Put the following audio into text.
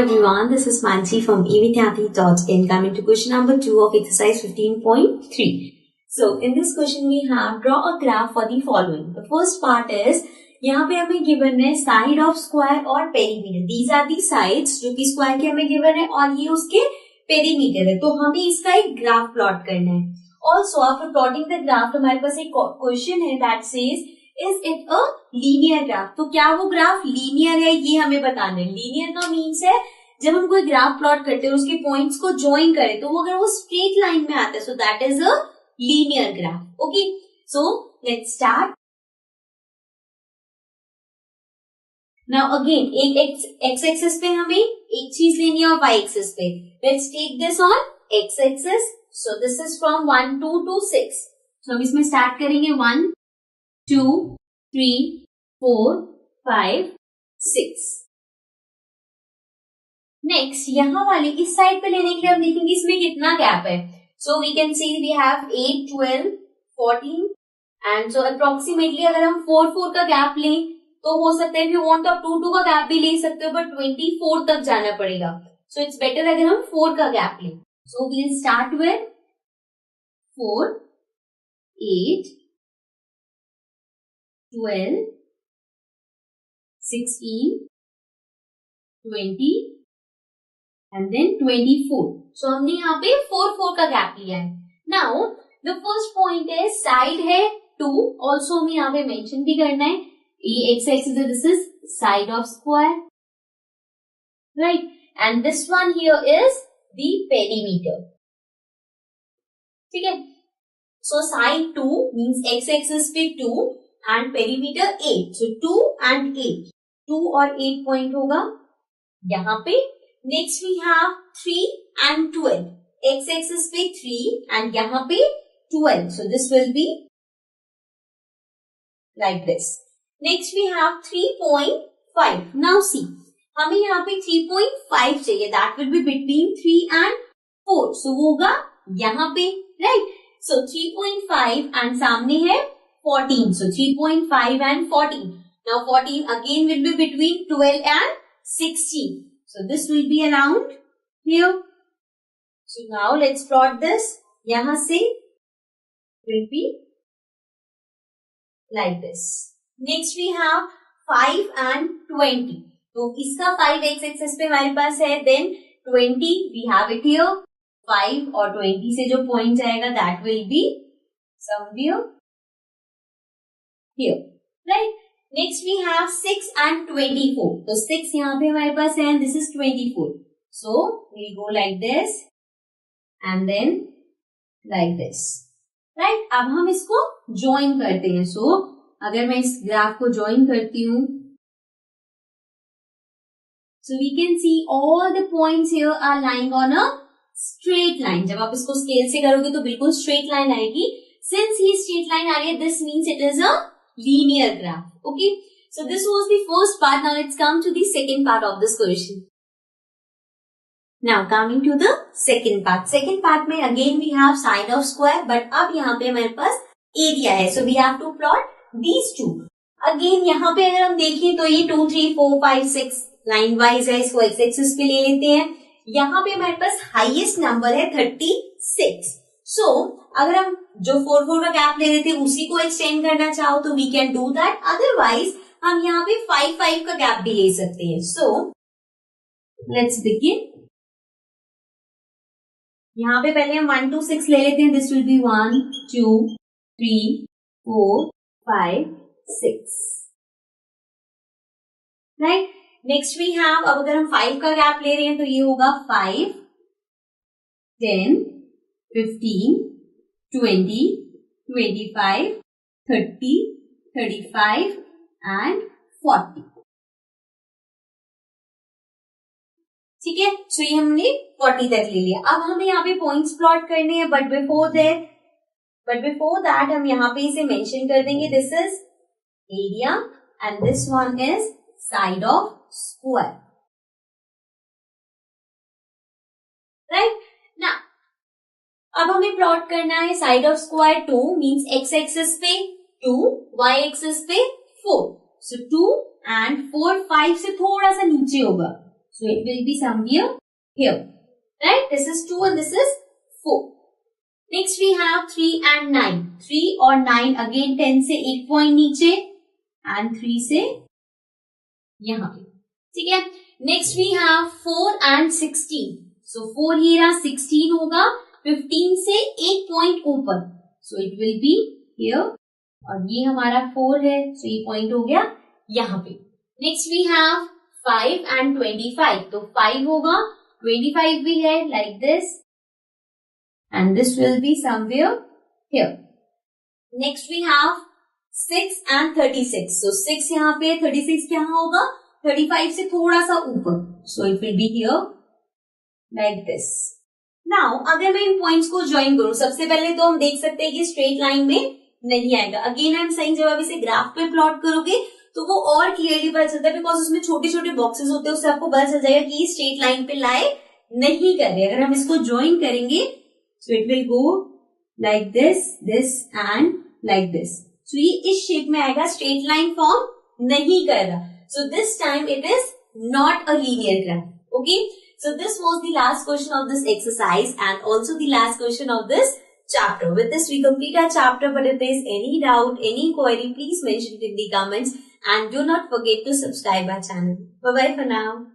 everyone, this is Mansi from evidyati.in coming to question number 2 of exercise 15.3. So, in this question we have draw a graph for the following. The first part is, यहाँ पे हमें given है side of square और perimeter. These are the sides जो कि square के हमें given है और ये उसके perimeter है. तो हमें इसका एक graph plot करना है. Also, after plotting the graph, हमारे पास एक question है that says, is it a linear graph? तो क्या वो ग्राफ लीनियर है ये हमें बताना है. लीनियर का मीन्स है जब हम कोई ग्राफ प्लॉट करते हैं उसके पॉइंट्स को ज्वाइन करें तो वो अगर वो स्ट्रेट लाइन में आता है so that is a linear graph. Okay, so let's start. Now again एक एक्स एक्सिस पे हमें एक चीज लेनी है और वाई एक्सिस पे. Let's take this on X axis. So this is from 1 2 to 6. So हम इसमें स्टार्ट करेंगे 1 2 3 4 5 6. नेक्स्ट यहाँ वाले इस साइड पे लेने के लिए हम देखेंगे इसमें कितना गैप है. So we can see we have 8 12 14 and so approximately अगर हम 4 4 का गैप लें तो हो सकता है, इफ यू वांट तो आप 2 2 का गैप भी ले सकते हो, बट 24 तक जाना पड़ेगा. सो इट्स बेटर अगर हम 4 का गैप लें. So we will start with 4 8 12 16 20 and then 24. So हमने यहाँ पे 4 4 का गैप लिया है. Now the first point है साइड है 2. Also हमें यहाँ पे मेंशन भी करना है ये x axis है, this is side of square, right? And this one here is the perimeter. ठीक है. So side 2 means x axis पे 2 and perimeter 8. So 2 and 8. 2 और 8 point होगा यहाँ पे. Next we have 3 and 12. X axis पे 3 and यहाँ पे 12. So this will be like this. Next we have 3.5. Now see, हमें यहाँ पे 3.5 चाहिए. That will be between 3 and 4. So वो होगा यहाँ पे, right? So 3.5 and सामने है 14. So 3.5 and 14. Now 14 again will be between 12 and 16. So this will be around here. So now let's plot this. यहाँ से will be like this. Next we have 5 and 20. तो इसका 5 x axis पे हमारे पास है. Then 20 we have it here. 5 और 20 से जो point जाएगा that will be somewhere here, right? Next we have 6 and 24. तो 6 यहाँ पे हमारे पास है and this is 24. So we'll go like this and then like this, right? अब हम इसको join करते हैं. So अगर मैं इस ग्राफ को join करती हूँ, so we can see all the points here are lying on a straight line. जब आप इसको scale से करोगे तो बिल्कुल straight line आएगी. Since ये straight line आ रही है, this means it is a linear graph. Okay, so this was the first part. Now let's come to the second part of this question. Now coming to the second part. Second part में again we have side of square, but अब यहाँ पे हमारे पास area है. So we have to plot these two. Again यहाँ पे अगर हम देखें तो ये 2 3 4 5 6 लाइन वाइज है. इसको x एक्सिस पे ले लेते हैं. यहाँ पे हमारे पास हाईएस्ट नंबर है 36. सो अगर हम जो 4 4 का गैप ले रहे थे उसी को एक्सटेंड करना चाहो तो we can do that. Otherwise हम यहाँ पे 5 5 का गैप भी ले सकते हैं. So let's begin. यहाँ पे पहले हम 1 2 6 ले लेते हैं. This will be 1 2 3 4 5 6, right? Next we have, अब अगर हम 5 का गैप ले रहे हैं तो ये होगा 5 10 15 20 25 30 35 and 40. ठीक है. सो ये हमने 40 तक ले लिया. अब हमें यहाँ पे पॉइंट्स प्लॉट करने हैं, बट बिफोर दैट हम यहाँ पे इसे मेंशन कर देंगे. This is area and this one is side of square, right? ना अब हमें प्लॉट करना है side of square 2 means x axis पे 2, y एक्सिस पे 4. सो 2 and 4 5 से थोड़ा सा नीचे होगा. So it will be somewhere here. Right? This is 2 and this is 4. Next we have 3 and 9. 3 और 9 again 10 से 1 point नीचे and 3 से यहाँ पे. ठीक है. Next we have 4 and 16. So 4 ये रहा, 16 होगा 15 से 1 point ऊपर. So it will be here. और ये हमारा 4 है, so ये point हो गया यहाँ पे. Next we have 5 and 25. तो 5 होगा, 25 भी है like this. And this will be somewhere here. Next we have 6 and 36. So 6 यहाँ पे, 36 क्या होगा? 35 से थोड़ा सा ऊपर. So it will be here like this. Now अगर मैं इन पॉइंट्स को ज्वाइन करूं, सबसे पहले तो हम देख सकते हैं कि स्ट्रेट लाइन में नहीं आएगा. अगेन आई एम सेइंग जब आप इसे ग्राफ पे प्लॉट करोगे तो वो और क्लियरली पता चलता है, बिकॉज उसमें छोटे छोटे बॉक्सेस होते हैं, उससे आपको पता चल जाएगा कि स्ट्रेट लाइन पे लाए नहीं कर रहे. अगर हम इसको ज्वाइन करेंगे so it will go like this, this and like this. So ये इस शेप में आएगा, स्ट्रेट लाइन फॉर्म नहीं कर रहा. So this time it is not a linear graph. Okay. So this was the last question of this exercise and also the last question of this chapter. With this we complete our chapter, but if there is any doubt, any query, please mention it in the comments and do not forget to subscribe our channel. Bye bye for now.